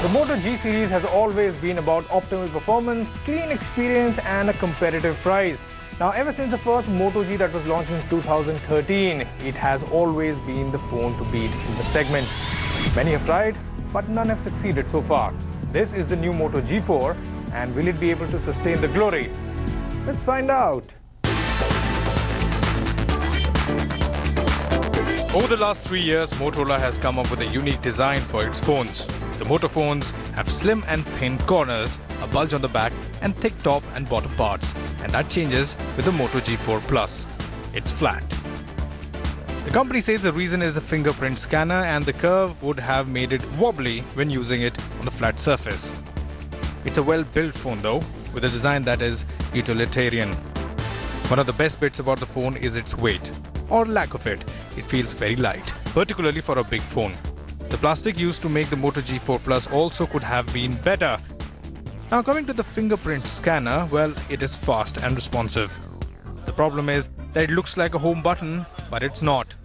The Moto G series has always been about optimal performance, clean experience and a competitive price. Now, ever since the first Moto G that was launched in 2013, it has always been the phone to beat in the segment. Many have tried, but none have succeeded so far. This is the new Moto G4, and will it be able to sustain the glory? Let's find out. Over the last 3 years, Motorola has come up with a unique design for its phones. The Moto phones have slim and thin corners, a bulge on the back, and thick top and bottom parts. And that changes with the Moto G4 Plus. It's flat. The company says the reason is the fingerprint scanner, and the curve would have made it wobbly when using it on a flat surface. It's a well-built phone though, with a design that is utilitarian. One of the best bits about the phone is its weight, or lack of it. It feels very light, particularly for a big phone. The plastic used to make the Moto G4 Plus also could have been better. Now coming to the fingerprint scanner, well, it is fast and responsive. The problem is that it looks like a home button, but it's not.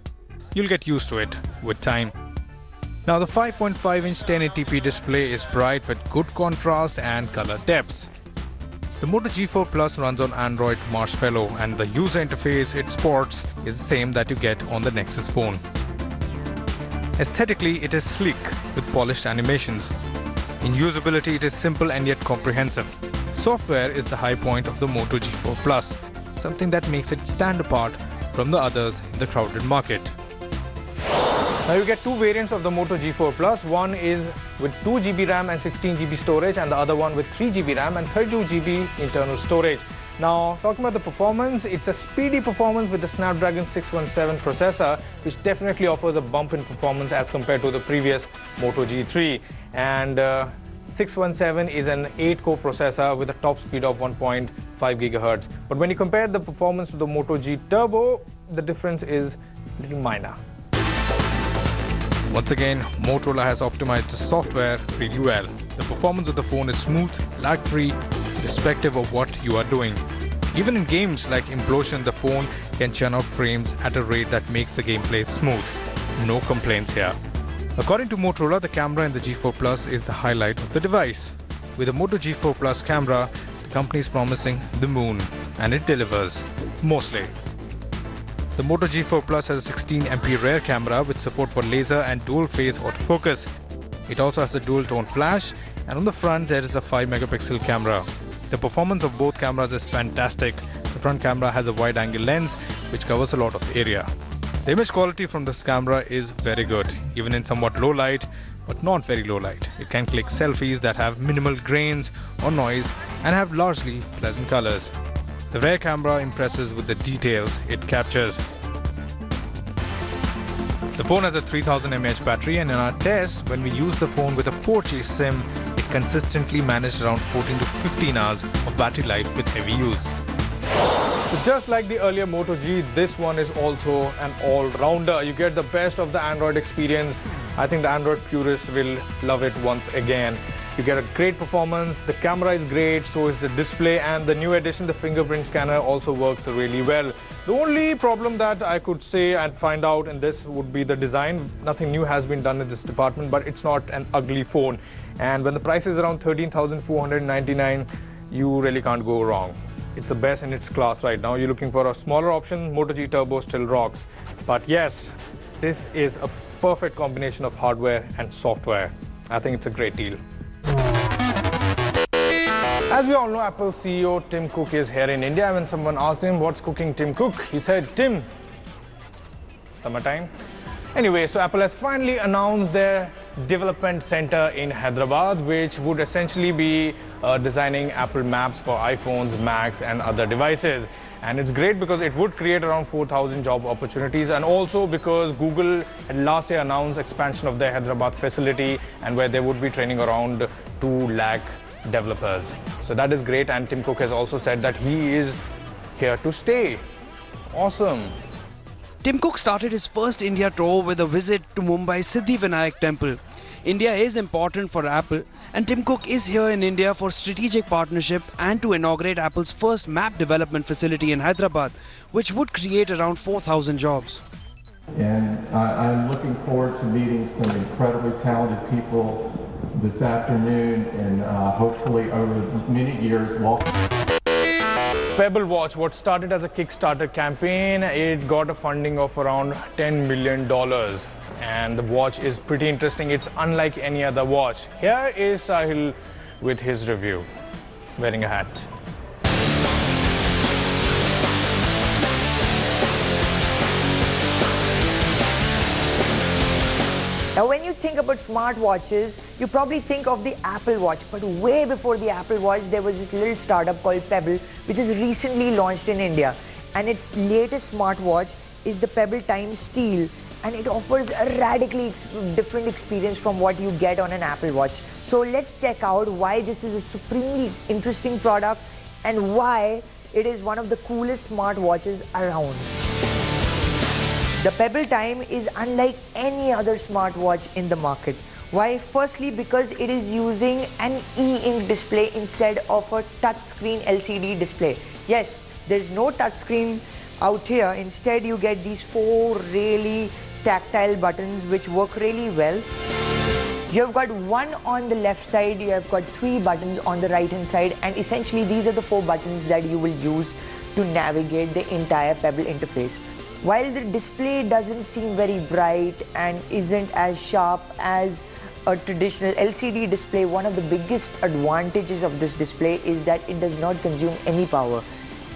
You'll get used to it with time. Now the 5.5-inch 1080p display is bright with good contrast and color depths. The Moto G4 Plus runs on Android Marshmallow, and the user interface it sports is the same that you get on the Nexus phone. Aesthetically, it is sleek with polished animations. In usability, it is simple and yet comprehensive. Software is the high point of the Moto G4 Plus, something that makes it stand apart from the others in the crowded market. Now you get two variants of the Moto G4 Plus. One is with 2GB RAM and 16GB storage, and the other one with 3GB RAM and 32GB internal storage. Now, talking about the performance, it's a speedy performance with the Snapdragon 617 processor, which definitely offers a bump in performance as compared to the previous Moto G3. And 617 is an 8-core processor with a top speed of 1.5 GHz. But when you compare the performance to the Moto G Turbo, the difference is a little minor. Once again, Motorola has optimized the software really well. The performance of the phone is smooth, lag-free, irrespective of what you are doing. Even in games like Implosion, the phone can churn out frames at a rate that makes the gameplay smooth. No complaints here. According to Motorola, the camera in the G4 Plus is the highlight of the device. With the Moto G4 Plus camera, the company is promising the moon, and it delivers, mostly. The Moto G4 Plus has a 16MP rear camera with support for laser and dual-phase autofocus. It also has a dual-tone flash, and on the front there is a 5-megapixel camera. The performance of both cameras is fantastic. The front camera has a wide-angle lens which covers a lot of area. The image quality from this camera is very good, even in somewhat low light, but not very low light. It can click selfies that have minimal grains or noise and have largely pleasant colors. The rear camera impresses with the details it captures. The phone has a 3000 mAh battery, and in our test, when we used the phone with a 4G SIM, it consistently managed around 14 to 15 hours of battery life with heavy use. So just like the earlier Moto G, this one is also an all-rounder. You get the best of the Android experience. I think the Android purists will love it once again. You get a great performance, the camera is great, so is the display, and the new addition, the fingerprint scanner, also works really well. The only problem that I could say and find out in this would be the design. Nothing new has been done in this department, but it's not an ugly phone. And when the price is around 13,499, you really can't go wrong. It's the best in its class right now. You're looking for a smaller option, Moto G Turbo still rocks. But yes, this is a perfect combination of hardware and software. I think it's a great deal. As we all know, Apple CEO Tim Cook is here in India. When someone asked him what's cooking Tim Cook, he said, Tim, summertime. Anyway, so Apple has finally announced their development center in Hyderabad, which would essentially be designing Apple Maps for iPhones, Macs and other devices. And it's great because it would create around 4,000 job opportunities, and also because Google had last year announced expansion of their Hyderabad facility, and where they would be training around 2 lakh developers. So that is great, and Tim Cook has also said that he is here to stay. Awesome. Tim Cook started his first India tour with a visit to Mumbai's Siddhivinayak temple. India is important for Apple, and Tim Cook is here in India for strategic partnership and to inaugurate Apple's first map development facility in Hyderabad, which would create around 4,000 jobs. And I'm looking forward to meeting some incredibly talented people this afternoon, and hopefully over many years we'll... Pebble Watch, what started as a Kickstarter campaign, it got a funding of around $10 million. And the watch is pretty interesting. It's unlike any other watch. Here is Sahil with his review, wearing a hat. Now, when you think about smartwatches, you probably think of the Apple Watch. But way before the Apple Watch, there was this little startup called Pebble, which is recently launched in India. And its latest smartwatch is the Pebble Time Steel. And it offers a radically different experience from what you get on an Apple Watch. So let's check out why this is a supremely interesting product and why it is one of the coolest smartwatches around. The Pebble Time is unlike any other smartwatch in the market. Why? Firstly, because it is using an e-ink display instead of a touchscreen LCD display. Yes, there's no touchscreen out here. Instead, you get these 4 really tactile buttons which work really well. You've got one on the left side, you have got 3 buttons on the right hand side, and essentially these are the 4 buttons that you will use to navigate the entire Pebble interface. While the display doesn't seem very bright and isn't as sharp as a traditional LCD display, one of the biggest advantages of this display is that it does not consume any power.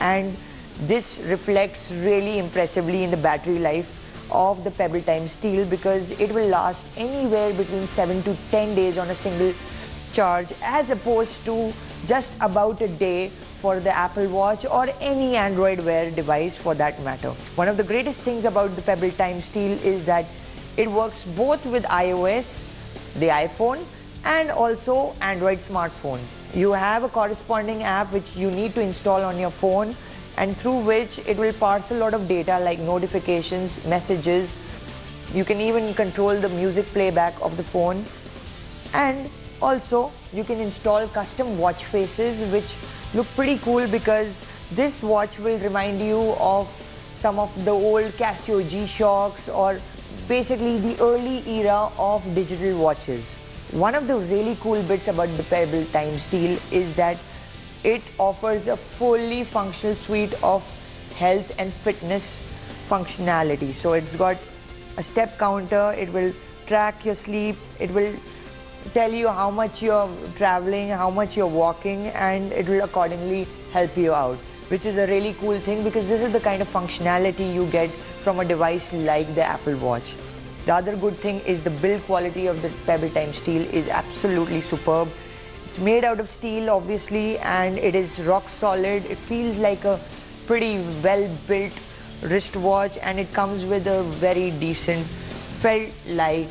And this reflects really impressively in the battery life of the Pebble Time Steel, because it will last anywhere between 7 to 10 days on a single charge, as opposed to just about a day for the Apple Watch or any Android Wear device for that matter. One of the greatest things about the Pebble Time Steel is that it works both with iOS, the iPhone, and also Android smartphones. You have a corresponding app which you need to install on your phone, and through which it will parse a lot of data like notifications, messages. You can even control the music playback of the phone. And also, you can install custom watch faces which look pretty cool, because this watch will remind you of some of the old Casio G-Shocks, or basically the early era of digital watches. One of the really cool bits about the Pebble Time Steel is that it offers a fully functional suite of health and fitness functionality. So it's got a step counter, it will track your sleep, it will tell you how much you're traveling, how much you're walking, and it will accordingly help you out, which is a really cool thing, because this is the kind of functionality you get from a device like the Apple Watch. The other good thing is the build quality of the Pebble Time Steel is absolutely superb. It's made out of steel, obviously, and it is rock solid. It feels like a pretty well-built wristwatch, and it comes with a very decent felt-like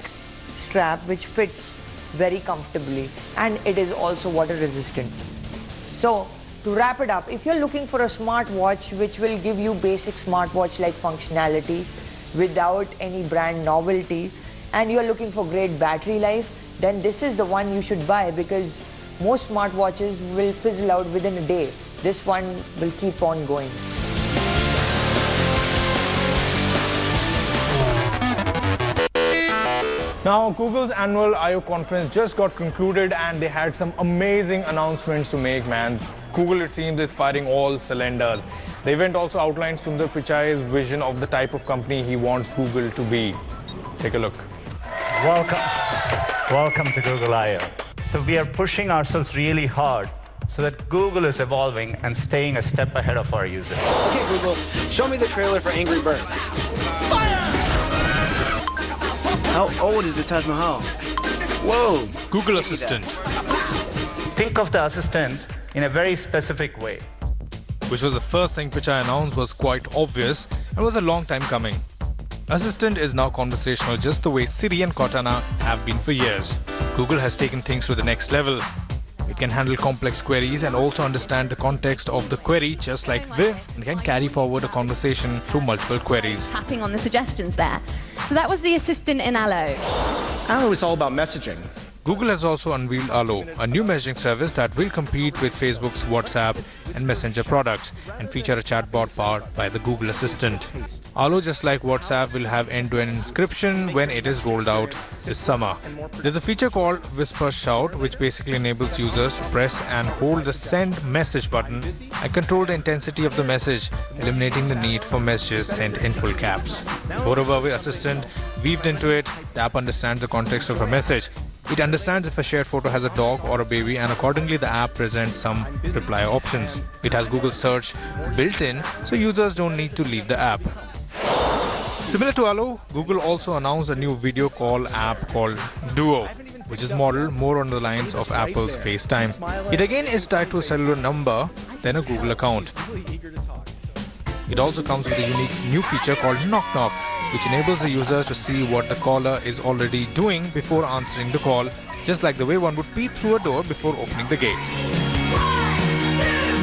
strap which fits very comfortably, and it is also water resistant. So to wrap it up, if you're looking for a smartwatch which will give you basic smartwatch like functionality without any brand novelty, and you're looking for great battery life, then this is the one you should buy, because most smartwatches will fizzle out within a day. This one will keep on going. Now, Google's annual I/O conference just got concluded, and they had some amazing announcements to make, man. Google, it seems, is firing all cylinders. The event also outlined Sundar Pichai's vision of the type of company he wants Google to be. Take a look. Welcome to Google I/O. So we are pushing ourselves really hard so that Google is evolving and staying a step ahead of our users. Okay, Google, show me the trailer for Angry Birds. How old is the Taj Mahal? Whoa! Google Assistant, Think of the assistant in a very specific way. which was the first thing Pichai announced, was quite obvious and was a long time coming. Assistant is now conversational, just the way Siri and Cortana have been for years. Google has taken things to the next level. It can handle complex queries and also understand the context of the query, just like Viv, and can carry forward a conversation through multiple queries. Tapping on the suggestions there. So that was the assistant in Allo. Allo is all about messaging. Google has also unveiled Allo, a new messaging service that will compete with Facebook's WhatsApp and Messenger products and feature a chatbot powered by the Google Assistant. Allo, just like WhatsApp, will have end-to-end encryption when it is rolled out this summer. There's a feature called Whisper Shout, which basically enables users to press and hold the send message button and control the intensity of the message, eliminating the need for messages sent in full caps. Moreover, with Assistant weaved into it, the app understands the context of a message. It understands if a shared photo has a dog or a baby, and accordingly the app presents some reply options. It has Google search built in, so users don't need to leave the app. Similar to Allo, Google also announced a new video call app called Duo, which is modeled more on the lines of Apple's FaceTime. It again is tied to a cellular number than a Google account. It also comes with a unique new feature called Knock Knock, which enables the user to see what the caller is already doing before answering the call, just like the way one would peek through a door before opening the gate.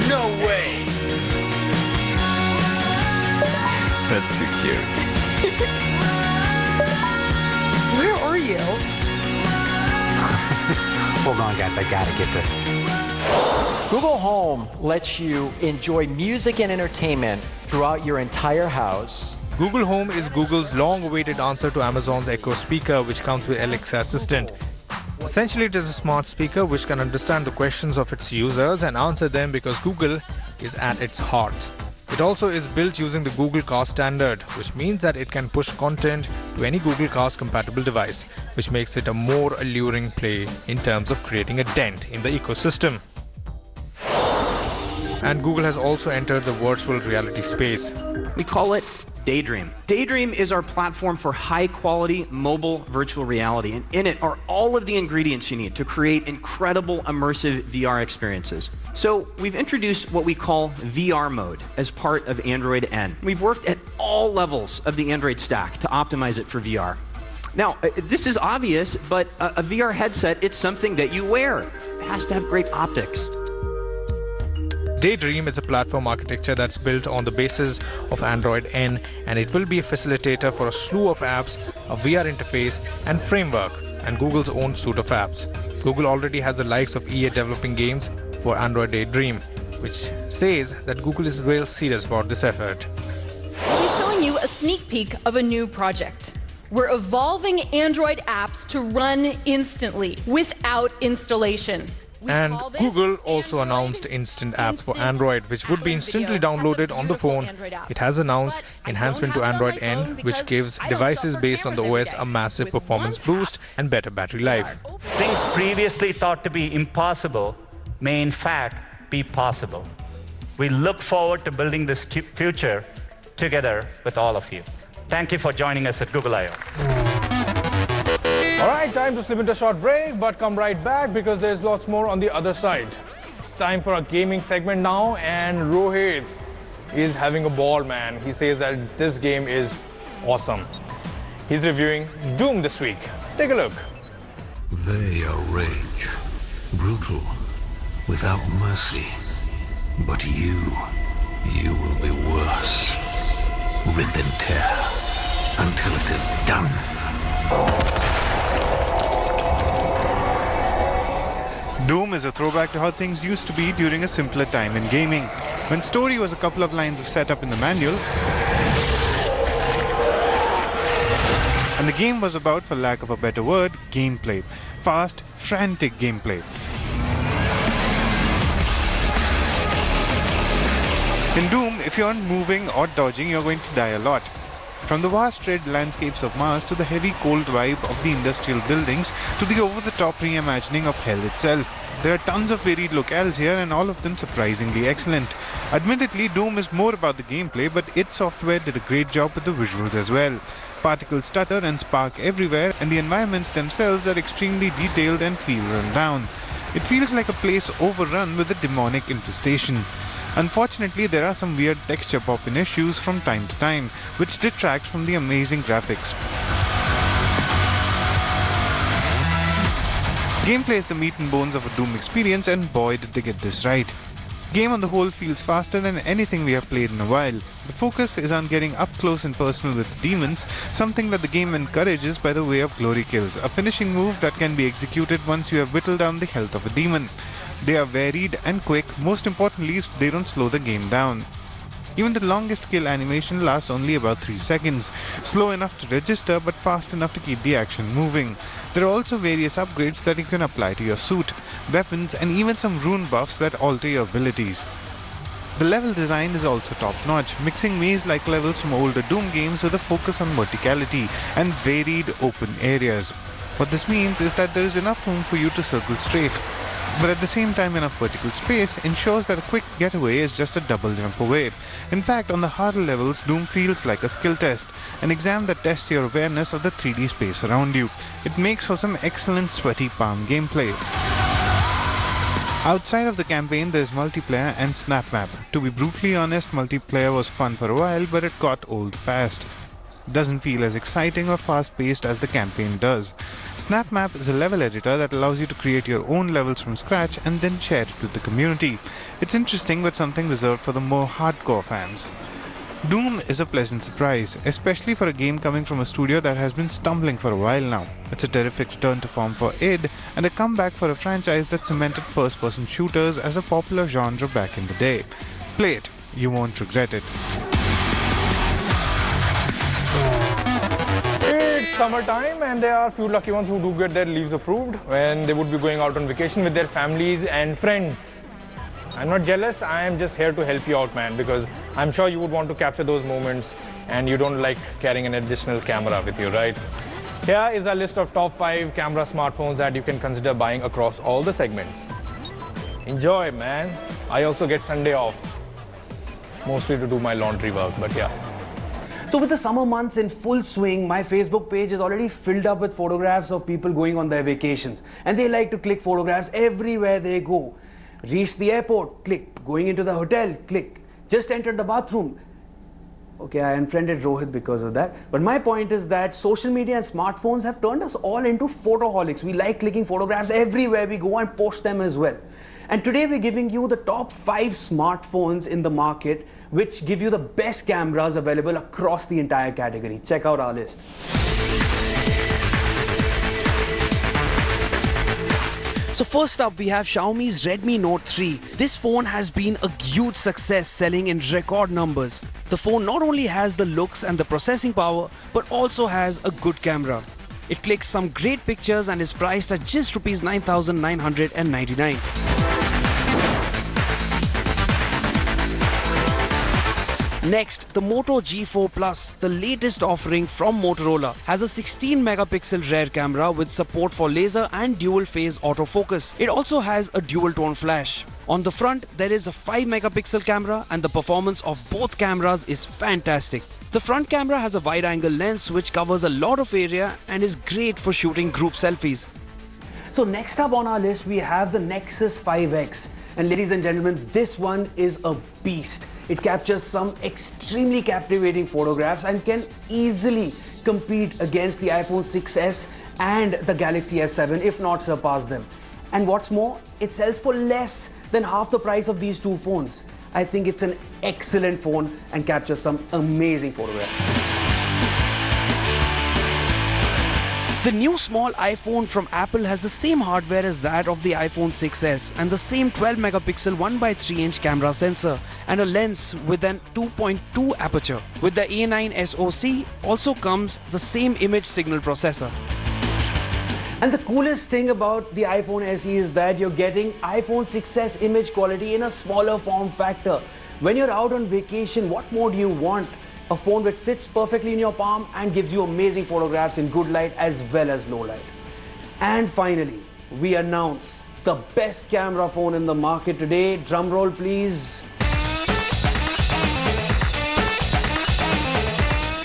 No way! That's too cute. Where are you? Hold on, guys, I gotta get this. Google Home lets you enjoy music and entertainment throughout your entire house. Google Home is Google's long-awaited answer to Amazon's Echo speaker, which comes with Alexa Assistant. Essentially, it is a smart speaker which can understand the questions of its users and answer them because Google is at its heart. It also is built using the Google Cast standard, which means that it can push content to any Google Cast compatible device, which makes it a more alluring play in terms of creating a dent in the ecosystem. And Google has also entered the virtual reality space. We call it Daydream. Daydream is our platform for high-quality mobile virtual reality, and in it are all of the ingredients you need to create incredible immersive VR experiences. So we've introduced what we call VR mode as part of Android N. We've worked at all levels of the Android stack to optimize it for VR. Now, this is obvious, but a VR headset, it's something that you wear. It has to have great optics. Daydream is a platform architecture that's built on the basis of Android N, and it will be a facilitator for a slew of apps, a VR interface, and framework, and Google's own suite of apps. Google already has the likes of EA developing games for Android Daydream, which says that Google is real serious about this effort. We'll be showing you a sneak peek of a new project. We're evolving Android apps to run instantly without installation. And Google also announced instant apps for Android, which would be instantly downloaded on the phone. It has announced enhancement to Android N, which gives devices based on the OS a massive performance boost and better battery life. Things previously thought to be impossible may in fact be possible. We look forward to building this future together with all of you. Thank you for joining us at Google I/O. All right, time to slip into a short break, but come right back because there's lots more on the other side. It's time for a gaming segment now, and Rohith is having a ball, man. He says that this game is awesome. He's reviewing Doom this week. Take a look. They are rage, brutal, without mercy. But you will be worse. Rip and tear until it is done. Doom is a throwback to how things used to be during a simpler time in gaming, when story was a couple of lines of setup in the manual, and the game was about, for lack of a better word, gameplay. Fast, frantic gameplay. In Doom, if you aren't moving or dodging, you're going to die a lot. From the vast red landscapes of Mars to the heavy cold vibe of the industrial buildings to the over-the-top reimagining of hell itself. There are tons of varied locales here and all of them surprisingly excellent. Admittedly, Doom is more about the gameplay, but id Software did a great job with the visuals as well. Particles stutter and spark everywhere, and the environments themselves are extremely detailed and feel run down. It feels like a place overrun with a demonic infestation. Unfortunately, there are some weird texture popping issues from time to time, which detracts from the amazing graphics. Gameplay is the meat and bones of a Doom experience, and boy did they get this right. Game on the whole feels faster than anything we have played in a while. The focus is on getting up close and personal with demons, something that the game encourages by the way of glory kills, a finishing move that can be executed once you have whittled down the health of a demon. They are varied and quick, most importantly they don't slow the game down. Even the longest kill animation lasts only about 3 seconds, slow enough to register but fast enough to keep the action moving. There are also various upgrades that you can apply to your suit, weapons and even some rune buffs that alter your abilities. The level design is also top-notch, mixing maze-like levels from older Doom games with a focus on verticality and varied open areas. What this means is that there is enough room for you to circle strafe, but at the same time enough vertical space ensures that a quick getaway is just a double jump away. In fact, on the harder levels, Doom feels like a skill test, an exam that tests your awareness of the 3D space around you. It makes for some excellent sweaty palm gameplay. Outside of the campaign, there's multiplayer and Snap Map. To be brutally honest, multiplayer was fun for a while, but it got old fast. Doesn't feel as exciting or fast-paced as the campaign does. Snap Map is a level editor that allows you to create your own levels from scratch and then share it with the community. It's interesting but something reserved for the more hardcore fans. Doom is a pleasant surprise, especially for a game coming from a studio that has been stumbling for a while now. It's a terrific return to form for id, and a comeback for a franchise that cemented first-person shooters as a popular genre back in the day. Play it, you won't regret it. It's summertime and there are a few lucky ones who do get their leaves approved when they would be going out on vacation with their families and friends. I'm not jealous, I am just here to help you out, man, because I'm sure you would want to capture those moments and you don't like carrying an additional camera with you, right? Here is a list of top 5 camera smartphones that you can consider buying across all the segments. Enjoy, man. I also get Sunday off, mostly to do my laundry work, but yeah. So with the summer months in full swing, my Facebook page is already filled up with photographs of people going on their vacations. And they like to click photographs everywhere they go. Reach the airport, click. Going into the hotel, click. Just entered the bathroom. Okay, I unfriended Rohith because of that. But my point is that social media and smartphones have turned us all into photoholics. We like clicking photographs everywhere we go and post them as well. And today we're giving you the top 5 smartphones in the market which give you the best cameras available across the entire category. Check out our list. So first up, we have Xiaomi's Redmi Note 3. This phone has been a huge success, selling in record numbers. The phone not only has the looks and the processing power, but also has a good camera. It clicks some great pictures and is priced at just Rs 9,999. Next, the Moto G4 Plus, the latest offering from Motorola, has a 16-megapixel rear camera with support for laser and dual-phase autofocus. It also has a dual-tone flash. On the front, there is a 5-megapixel camera and the performance of both cameras is fantastic. The front camera has a wide-angle lens which covers a lot of area and is great for shooting group selfies. So next up on our list, we have the Nexus 5X. And ladies and gentlemen, this one is a beast. It captures some extremely captivating photographs and can easily compete against the iPhone 6s and the Galaxy S7, if not surpass them. And what's more, it sells for less than half the price of these two phones. I think it's an excellent phone and captures some amazing photographs. The new small iPhone from Apple has the same hardware as that of the iPhone 6s and the same 12-megapixel 1x3-inch camera sensor and a lens with an 2.2 aperture. With the A9 SoC also comes the same image signal processor. And the coolest thing about the iPhone SE is that you're getting iPhone 6s image quality in a smaller form factor. When you're out on vacation, what more do you want? A phone which fits perfectly in your palm and gives you amazing photographs in good light as well as low light. And finally, we announce the best camera phone in the market today. Drum roll, please.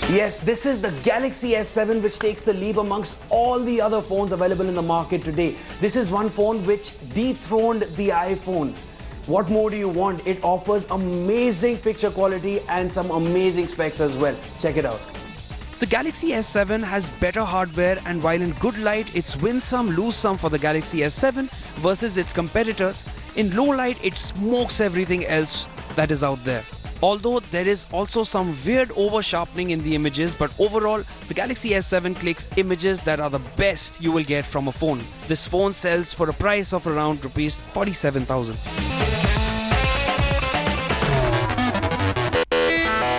Yes, this is the Galaxy S7, which takes the lead amongst all the other phones available in the market today. This is one phone which dethroned the iPhone. What more do you want? It offers amazing picture quality and some amazing specs as well. Check it out. The Galaxy S7 has better hardware, and while in good light it's win some lose some for the Galaxy S7 versus its competitors, In low light, it smokes everything else that is out there. Although there is also some weird over-sharpening in the images, but overall, the Galaxy S7 clicks images that are the best you will get from a phone. This phone sells for a price of around Rs 47,000.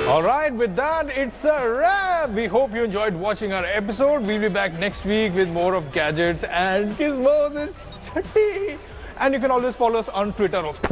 Alright, with that, it's a wrap. We hope you enjoyed watching our episode. We'll be back next week with more of gadgets and gizmos. And you can always follow us on Twitter also.